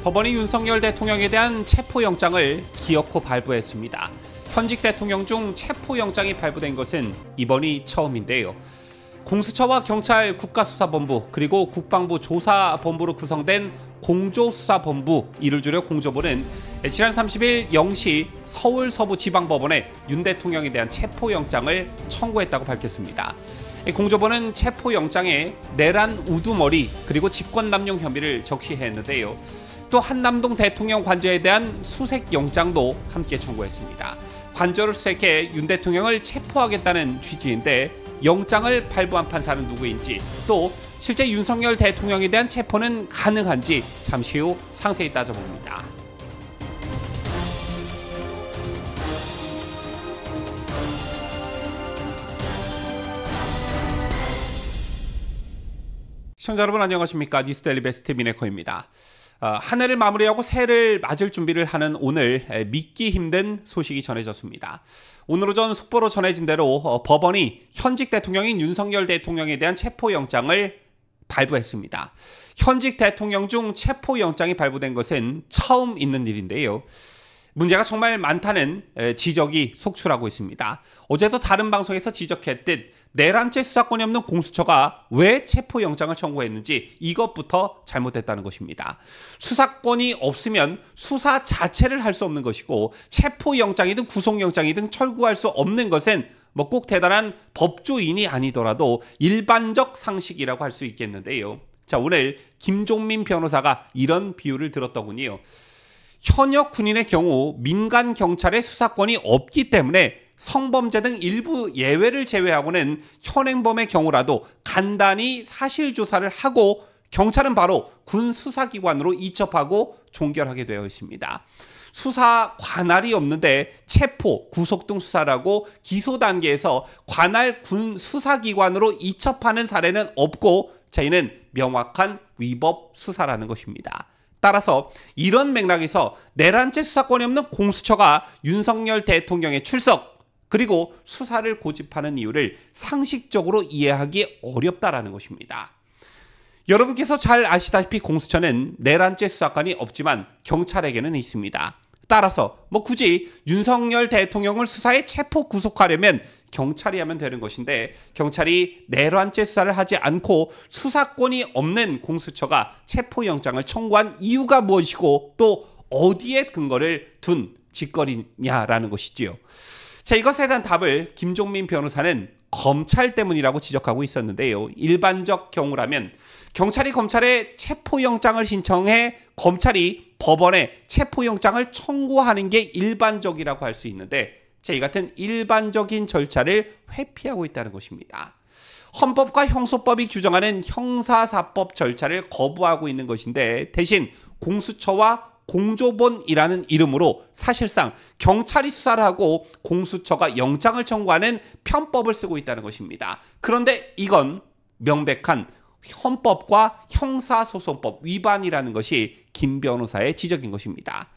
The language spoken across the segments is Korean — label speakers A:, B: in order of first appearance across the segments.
A: 법원이 윤석열 대통령에 대한 체포영장을 기어코 발부했습니다. 현직 대통령 중 체포영장이 발부된 것은 이번이 처음인데요. 공수처와 경찰 국가수사본부 그리고 국방부 조사본부로 구성된 공조수사본부, 이를 줄여 공조부는 지난 30일 0시 서울 서부지방법원에 윤 대통령에 대한 체포영장을 청구했다고 밝혔습니다. 공조부는 체포영장에 내란 우두머리 그리고 직권남용 혐의를 적시했는데요. 또 한남동 대통령 관저에 대한 수색영장도 함께 청구했습니다. 관저를 수색해 윤 대통령을 체포하겠다는 취지인데 영장을 발부한 판사는 누구인지, 또 실제 윤석열 대통령에 대한 체포는 가능한지 잠시 후 상세히 따져봅니다. 시청자 여러분 안녕하십니까? 뉴스데일리 베스트 미네커입니다. 한 해를 마무리하고 새해를 맞을 준비를 하는 오늘 믿기 힘든 소식이 전해졌습니다. 오늘 오전 속보로 전해진 대로 법원이 현직 대통령인 윤석열 대통령에 대한 체포영장을 발부했습니다. 현직 대통령 중 체포영장이 발부된 것은 처음 있는 일인데요. 문제가 정말 많다는 지적이 속출하고 있습니다. 어제도 다른 방송에서 지적했듯 내란죄 수사권이 없는 공수처가 왜 체포영장을 청구했는지 이것부터 잘못됐다는 것입니다. 수사권이 없으면 수사 자체를 할 수 없는 것이고, 체포영장이든 구속영장이든 철구할 수 없는 것은 꼭 대단한 법조인이 아니더라도 일반적 상식이라고 할 수 있겠는데요. 자, 오늘 김종민 변호사가 이런 비유를 들었더군요. 현역 군인의 경우 민간 경찰의 수사권이 없기 때문에 성범죄 등 일부 예외를 제외하고는 현행범의 경우라도 간단히 사실조사를 하고 경찰은 바로 군 수사기관으로 이첩하고 종결하게 되어 있습니다. 수사 관할이 없는데 체포, 구속 등 수사를 하고 기소 단계에서 관할 군 수사기관으로 이첩하는 사례는 없고, 자, 이는 명확한 위법 수사라는 것입니다. 따라서 이런 맥락에서 내란죄 수사권이 없는 공수처가 윤석열 대통령의 출석 그리고 수사를 고집하는 이유를 상식적으로 이해하기 어렵다라는 것입니다. 여러분께서 잘 아시다시피 공수처는 내란죄 수사권이 없지만 경찰에게는 있습니다. 따라서 굳이 윤석열 대통령을 수사에 체포 구속하려면 경찰이 하면 되는 것인데, 경찰이 내란죄 수사를 하지 않고 수사권이 없는 공수처가 체포영장을 청구한 이유가 무엇이고 또 어디에 근거를 둔 짓거리냐라는 것이지요. 자, 이것에 대한 답을 김종민 변호사는 검찰 때문이라고 지적하고 있었는데요. 일반적 경우라면 경찰이 검찰에 체포영장을 신청해 검찰이 법원에 체포영장을 청구하는 게 일반적이라고 할 수 있는데, 자, 이 같은 일반적인 절차를 회피하고 있다는 것입니다. 헌법과 형소법이 규정하는 형사사법 절차를 거부하고 있는 것인데, 대신 공수처와 공조본이라는 이름으로 사실상 경찰이 수사를 하고 공수처가 영장을 청구하는 편법을 쓰고 있다는 것입니다. 그런데 이건 명백한 헌법과 형사소송법 위반이라는 것이 김 변호사의 지적인 것입니다.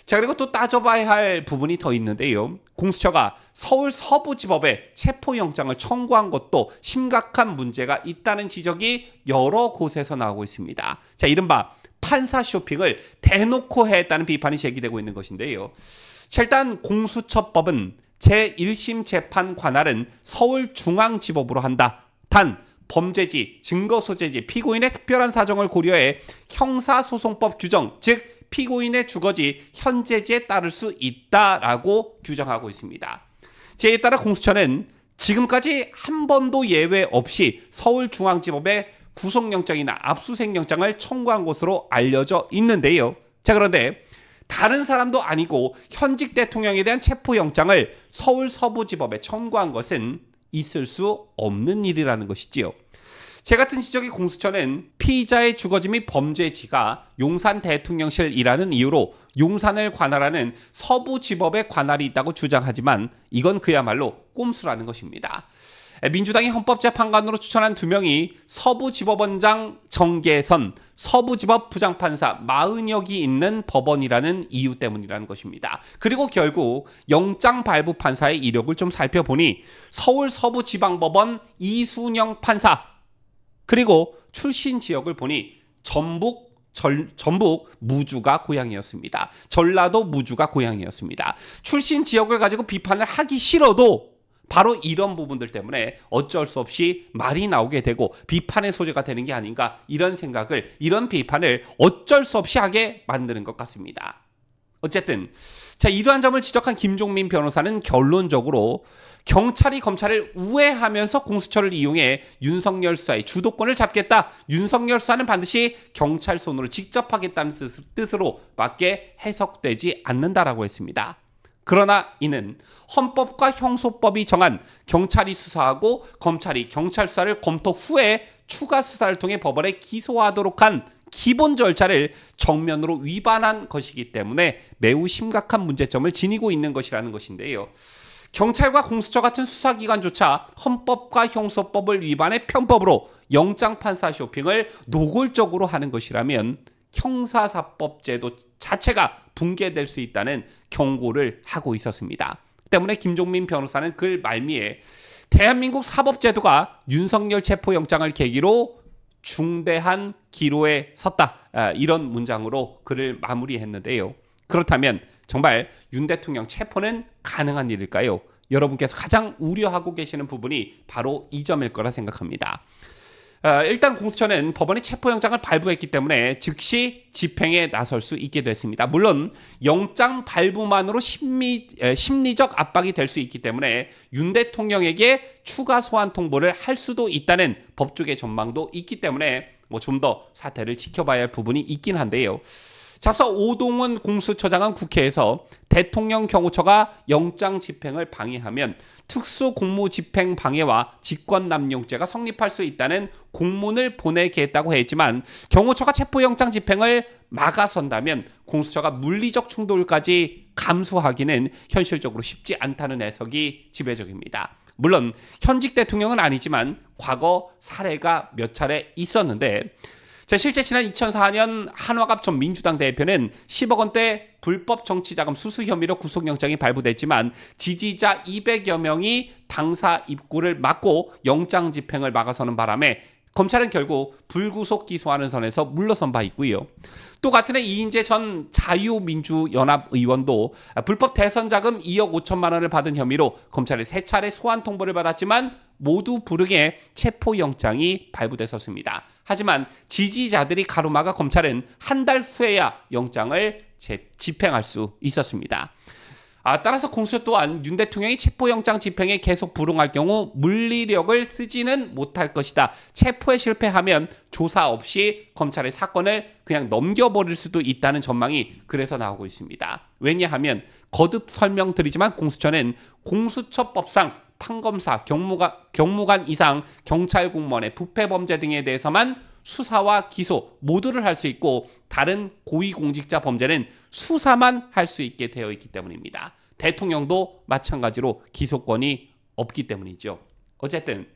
A: 자, 그리고 또 따져봐야 할 부분이 더 있는데요. 공수처가 서울 서부지법에 체포영장을 청구한 것도 심각한 문제가 있다는 지적이 여러 곳에서 나오고 있습니다. 자, 이른바 판사 쇼핑을 대놓고 했다는 비판이 제기되고 있는 것인데요. 자, 일단 공수처법은 제1심 재판 관할은 서울중앙지법으로 한다. 단 범죄지, 증거소재지, 피고인의 특별한 사정을 고려해 형사소송법 규정, 즉 피고인의 주거지, 현재지에 따를 수 있다라고 규정하고 있습니다. 이에 따라 공수처는 지금까지 한 번도 예외 없이 서울중앙지법에 구속영장이나 압수수색영장을 청구한 것으로 알려져 있는데요. 자, 그런데 다른 사람도 아니고 현직 대통령에 대한 체포영장을 서울 서부지법에 청구한 것은 있을 수 없는 일이라는 것이지요. 제 같은 지적의 공수처는 피의자의 주거지 및 범죄지가 용산 대통령실이라는 이유로 용산을 관할하는 서부지법에 관할이 있다고 주장하지만 이건 그야말로 꼼수라는 것입니다. 민주당이 헌법재판관으로 추천한 2명이 서부지법원장 정계선, 서부지법 부장판사 40여기 있는 법원이라는 이유 때문이라는 것입니다. 그리고 결국 영장 발부 판사의 이력을 좀 살펴보니 서울 서부지방법원 이순영 판사, 그리고 출신 지역을 보니 전북 전북 무주가 고향이었습니다. 전라도 무주가 고향이었습니다. 출신 지역을 가지고 비판을 하기 싫어도 바로 이런 부분들 때문에 어쩔 수 없이 말이 나오게 되고 비판의 소재가 되는 게 아닌가, 이런 생각을, 이런 비판을 어쩔 수 없이 하게 만드는 것 같습니다. 어쨌든 자, 이러한 점을 지적한 김종민 변호사는 결론적으로 경찰이 검찰을 우회하면서 공수처를 이용해 윤석열 수사의 주도권을 잡겠다, 윤석열 수사는 반드시 경찰 손으로 직접 하겠다는 뜻으로 밖에 해석되지 않는다라고 했습니다. 그러나 이는 헌법과 형소법이 정한 경찰이 수사하고 검찰이 경찰 수사를 검토 후에 추가 수사를 통해 법원에 기소하도록 한 기본 절차를 정면으로 위반한 것이기 때문에 매우 심각한 문제점을 지니고 있는 것이라는 것인데요. 경찰과 공수처 같은 수사기관조차 헌법과 형소법을 위반해 편법으로 영장판사 쇼핑을 노골적으로 하는 것이라면 형사사법 제도 자체가 붕괴될 수 있다는 경고를 하고 있었습니다. 때문에 김종민 변호사는 글 말미에 대한민국 사법제도가 윤석열 체포영장을 계기로 중대한 기로에 섰다, 이런 문장으로 글을 마무리했는데요. 그렇다면 정말 윤 대통령 체포는 가능한 일일까요? 여러분께서 가장 우려하고 계시는 부분이 바로 이 점일 거라 생각합니다. 일단 공수처는 법원의 체포영장을 발부했기 때문에 즉시 집행에 나설 수 있게 됐습니다. 물론 영장 발부만으로 심리적 압박이 될 수 있기 때문에 윤 대통령에게 추가 소환 통보를 할 수도 있다는 법조계 전망도 있기 때문에 좀 더 사태를 지켜봐야 할 부분이 있긴 한데요. 앞서 오동훈 공수처장은 국회에서 대통령 경호처가 영장 집행을 방해하면 특수공무집행 방해와 직권남용죄가 성립할 수 있다는 공문을 보내겠다고 했지만 경호처가 체포영장 집행을 막아선다면 공수처가 물리적 충돌까지 감수하기는 현실적으로 쉽지 않다는 해석이 지배적입니다. 물론 현직 대통령은 아니지만 과거 사례가 몇 차례 있었는데, 실제 지난 2004년 한화갑 전 민주당 대표는 10억 원대 불법 정치자금 수수 혐의로 구속영장이 발부됐지만 지지자 200여 명이 당사 입구를 막고 영장 집행을 막아서는 바람에 검찰은 결국 불구속 기소하는 선에서 물러선 바 있고요. 또 같은 해 이인재 전 자유민주연합 의원도 불법 대선 자금 2억 5천만 원을 받은 혐의로 검찰에 3차례 소환 통보를 받았지만 모두 불응해 체포영장이 발부됐었습니다. 하지만 지지자들이 가로막아 검찰은 한 달 후에야 영장을 집행할 수 있었습니다. 따라서 공수처 또한 윤 대통령이 체포영장 집행에 계속 불응할 경우 물리력을 쓰지는 못할 것이다. 체포에 실패하면 조사 없이 검찰의 사건을 그냥 넘겨버릴 수도 있다는 전망이 그래서 나오고 있습니다. 왜냐하면 거듭 설명드리지만 공수처는 공수처법상 판검사, 경무관 이상 경찰 공무원의 부패 범죄 등에 대해서만 수사와 기소 모두를 할 수 있고 다른 고위공직자 범죄는 수사만 할 수 있게 되어 있기 때문입니다. 대통령도 마찬가지로 기소권이 없기 때문이죠. 어쨌든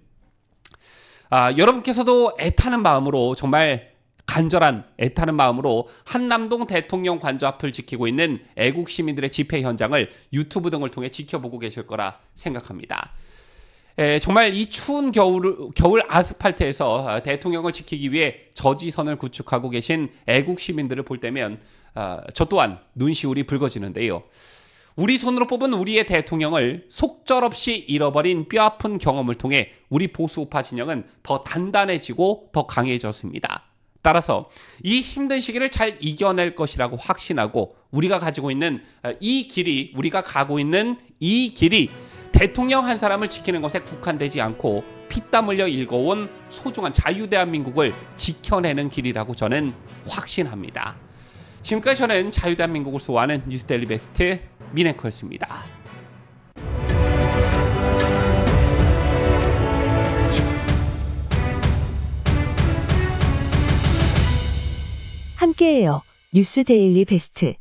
A: 여러분께서도 애타는 마음으로, 정말 간절한 애타는 마음으로 한남동 대통령 관저 앞을 지키고 있는 애국 시민들의 집회 현장을 유튜브 등을 통해 지켜보고 계실 거라 생각합니다. 정말 이 추운 겨울 아스팔트에서 대통령을 지키기 위해 저지선을 구축하고 계신 애국 시민들을 볼 때면 저 또한 눈시울이 붉어지는데요. 우리 손으로 뽑은 우리의 대통령을 속절없이 잃어버린 뼈아픈 경험을 통해 우리 보수 우파 진영은 더 단단해지고 더 강해졌습니다. 따라서 이 힘든 시기를 잘 이겨낼 것이라고 확신하고 우리가 가지고 있는 우리가 가고 있는 이 길이 대통령 한 사람을 지키는 것에 국한되지 않고 피땀 흘려 일궈온 소중한 자유대한민국을 지켜내는 길이라고 저는 확신합니다. 지금까지 저는 자유대한민국을 소화하는 뉴스데일리 베스트 민앵커였습니다.
B: 함께해요. 뉴스데일리 베스트.